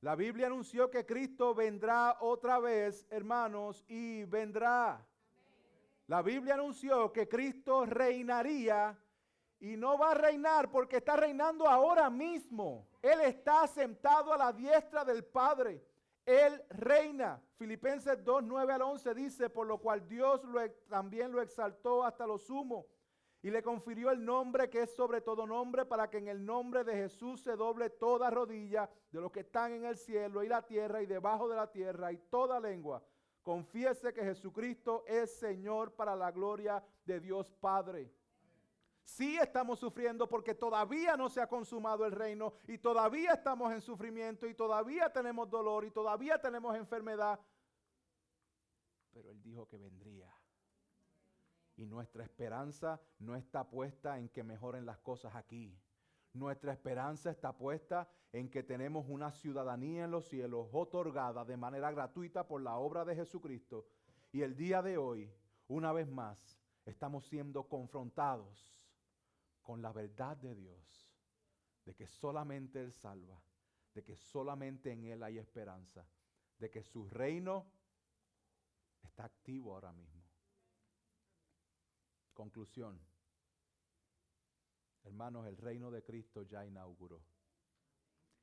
La Biblia anunció que Cristo vendrá otra vez, hermanos, y vendrá. La Biblia anunció que Cristo reinaría y no va a reinar porque está reinando ahora mismo. Él está sentado a la diestra del Padre. Él reina. Filipenses 2, 9 al 11 dice, por lo cual Dios también lo exaltó hasta lo sumo y le confirió el nombre que es sobre todo nombre, para que en el nombre de Jesús se doble toda rodilla de los que están en el cielo y la tierra y debajo de la tierra, y toda lengua confiese que Jesucristo es Señor, para la gloria de Dios Padre. Sí estamos sufriendo porque todavía no se ha consumado el reino y todavía estamos en sufrimiento y todavía tenemos dolor y todavía tenemos enfermedad. Pero Él dijo que vendría. Y nuestra esperanza no está puesta en que mejoren las cosas aquí. Nuestra esperanza está puesta en que tenemos una ciudadanía en los cielos otorgada de manera gratuita por la obra de Jesucristo. Y el día de hoy, una vez más, estamos siendo confrontados con la verdad de Dios, de que solamente Él salva, de que solamente en Él hay esperanza, de que su reino está activo ahora mismo. Conclusión. Hermanos, el reino de Cristo ya inauguró.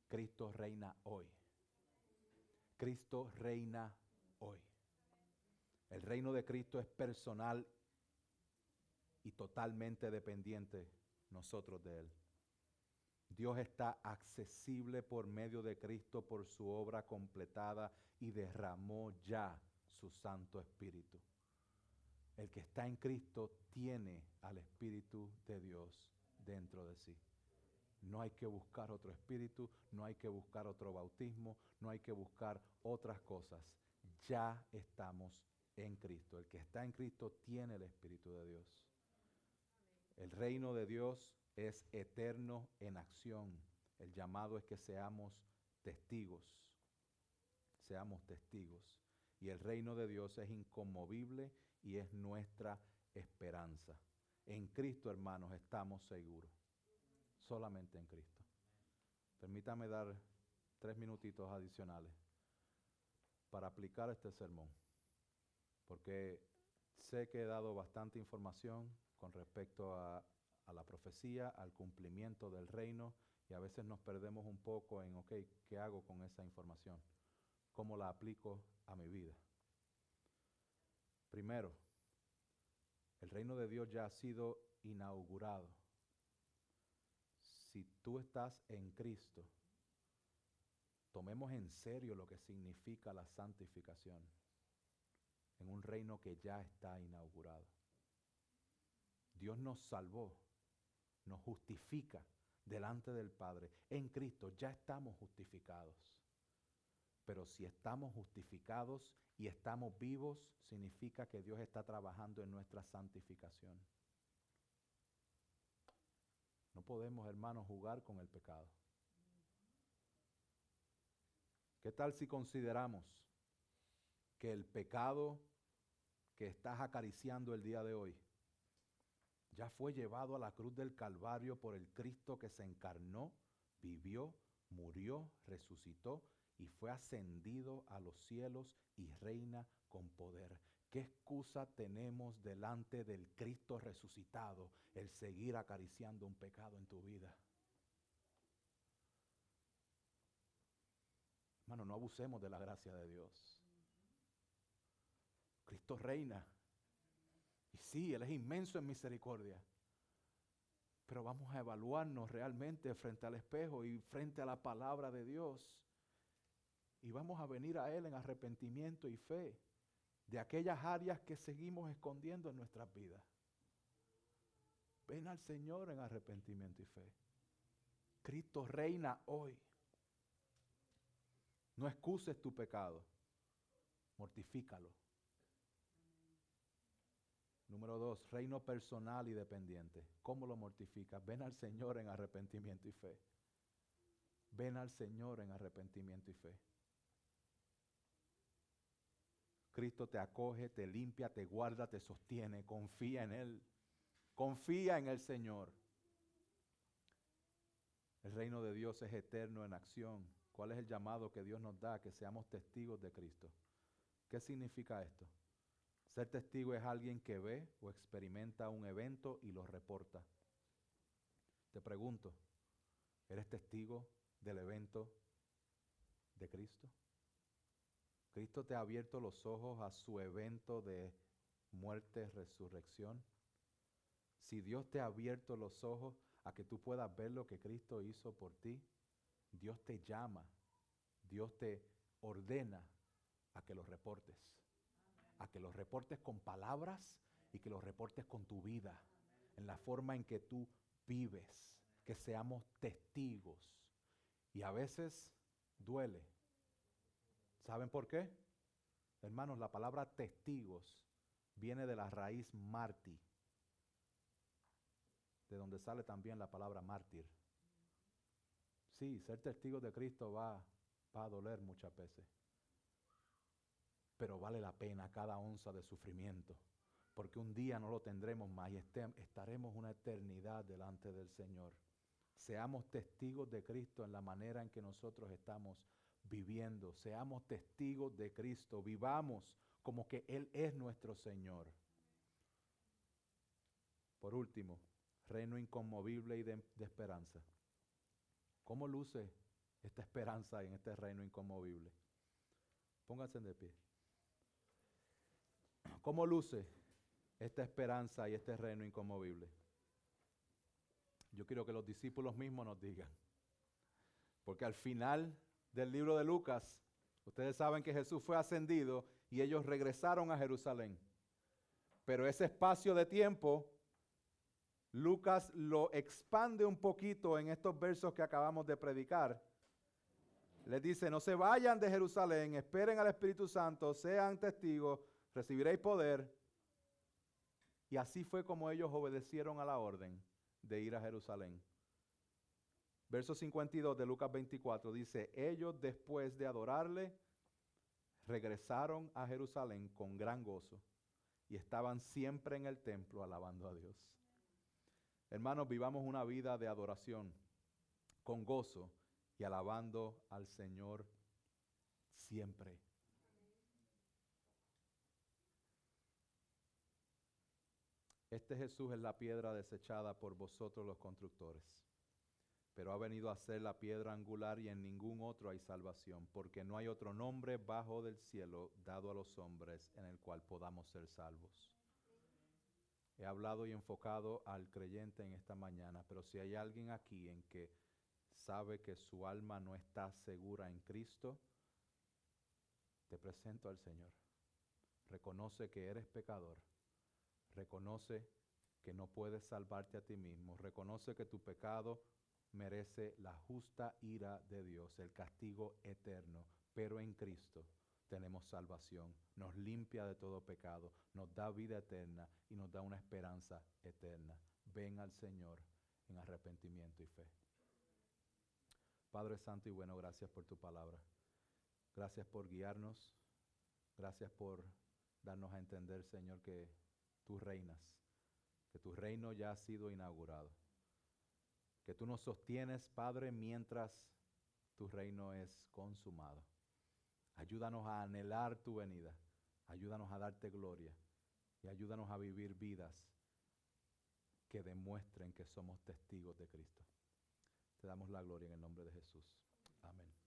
Cristo reina hoy. Cristo reina hoy. El reino de Cristo es personal y totalmente dependiente nosotros de Él. Dios está accesible por medio de Cristo por su obra completada y derramó ya su Santo Espíritu. El que está en Cristo tiene al Espíritu de Dios dentro de sí. No hay que buscar otro espíritu, no hay que buscar otro bautismo, no hay que buscar otras cosas. Ya estamos en Cristo. El que está en Cristo tiene el Espíritu de Dios. El reino de Dios es eterno en acción. El llamado es que seamos testigos. Seamos testigos. Y el reino de Dios es inconmovible y es nuestra esperanza. En Cristo, hermanos, estamos seguros. Solamente en Cristo. Permítame dar 3 minutitos adicionales para aplicar este sermón, porque sé que he dado bastante información con respecto a la profecía, al cumplimiento del reino, y a veces nos perdemos un poco en, ok, ¿qué hago con esa información? ¿Cómo la aplico a mi vida? Primero, el reino de Dios ya ha sido inaugurado. Si tú estás en Cristo, tomemos en serio lo que significa la santificación en un reino que ya está inaugurado. Dios nos salvó, nos justifica delante del Padre. En Cristo ya estamos justificados. Pero si estamos justificados y estamos vivos, significa que Dios está trabajando en nuestra santificación. No podemos, hermanos, jugar con el pecado. ¿Qué tal si consideramos que el pecado que estás acariciando el día de hoy ya fue llevado a la cruz del Calvario por el Cristo que se encarnó, vivió, murió, resucitó y fue ascendido a los cielos y reina con poder? ¿Qué excusa tenemos delante del Cristo resucitado el seguir acariciando un pecado en tu vida? Hermano, no abusemos de la gracia de Dios. Cristo reina. Y sí, Él es inmenso en misericordia. Pero vamos a evaluarnos realmente frente al espejo y frente a la palabra de Dios. Y vamos a venir a Él en arrepentimiento y fe de aquellas áreas que seguimos escondiendo en nuestras vidas. Ven al Señor en arrepentimiento y fe. Cristo reina hoy. No excuses tu pecado. Mortifícalo. Número 2, reino personal y dependiente. ¿Cómo lo mortificas? Ven al Señor en arrepentimiento y fe. Ven al Señor en arrepentimiento y fe. Cristo te acoge, te limpia, te guarda, te sostiene. Confía en Él. Confía en el Señor. El reino de Dios es eterno en acción. ¿Cuál es el llamado que Dios nos da? Que seamos testigos de Cristo. ¿Qué significa esto? Ser testigo es alguien que ve o experimenta un evento y lo reporta. Te pregunto, ¿eres testigo del evento de Cristo? ¿Cristo te ha abierto los ojos a su evento de muerte, resurrección? Si Dios te ha abierto los ojos a que tú puedas ver lo que Cristo hizo por ti, Dios te llama, Dios te ordena a que lo reportes. A que los reportes con palabras y que los reportes con tu vida, en la forma en que tú vives, que seamos testigos. Y a veces duele. ¿Saben por qué? Hermanos, la palabra testigos viene de la raíz marti, de donde sale también la palabra mártir. Sí, ser testigo de Cristo va a doler muchas veces. Pero vale la pena cada onza de sufrimiento, porque un día no lo tendremos más y estaremos una eternidad delante del Señor. Seamos testigos de Cristo en la manera en que nosotros estamos viviendo. Seamos testigos de Cristo. Vivamos como que Él es nuestro Señor. Por último, reino inconmovible y de esperanza. ¿Cómo luce esta esperanza en este reino inconmovible? Pónganse de pie. ¿Cómo luce esta esperanza y este reino inconmovible? Yo quiero que los discípulos mismos nos digan. Porque al final del libro de Lucas, ustedes saben que Jesús fue ascendido y ellos regresaron a Jerusalén. Pero ese espacio de tiempo, Lucas lo expande un poquito en estos versos que acabamos de predicar. Les dice, no se vayan de Jerusalén, esperen al Espíritu Santo, sean testigos, recibiréis poder. Y así fue como ellos obedecieron a la orden de ir a Jerusalén. Verso 52 de Lucas 24 dice, ellos después de adorarle, regresaron a Jerusalén con gran gozo y estaban siempre en el templo alabando a Dios. Hermanos, vivamos una vida de adoración con gozo y alabando al Señor siempre. Este Jesús es la piedra desechada por vosotros los constructores, pero ha venido a ser la piedra angular y en ningún otro hay salvación, porque no hay otro nombre bajo del cielo dado a los hombres en el cual podamos ser salvos. He hablado y enfocado al creyente en esta mañana, pero si hay alguien aquí en que sabe que su alma no está segura en Cristo, te presento al Señor. Reconoce que eres pecador. Reconoce que no puedes salvarte a ti mismo. Reconoce que tu pecado merece la justa ira de Dios, el castigo eterno. Pero en Cristo tenemos salvación. Nos limpia de todo pecado, nos da vida eterna y nos da una esperanza eterna. Ven al Señor en arrepentimiento y fe. Padre Santo y bueno, gracias por tu palabra. Gracias por guiarnos. Gracias por darnos a entender, Señor, que tú reinas, que tu reino ya ha sido inaugurado, que tú nos sostienes, Padre, mientras tu reino es consumado. Ayúdanos a anhelar tu venida, Ayúdanos a darte gloria y ayúdanos a vivir vidas que demuestren que somos testigos de Cristo. Te damos la gloria en el nombre de Jesús. Amén.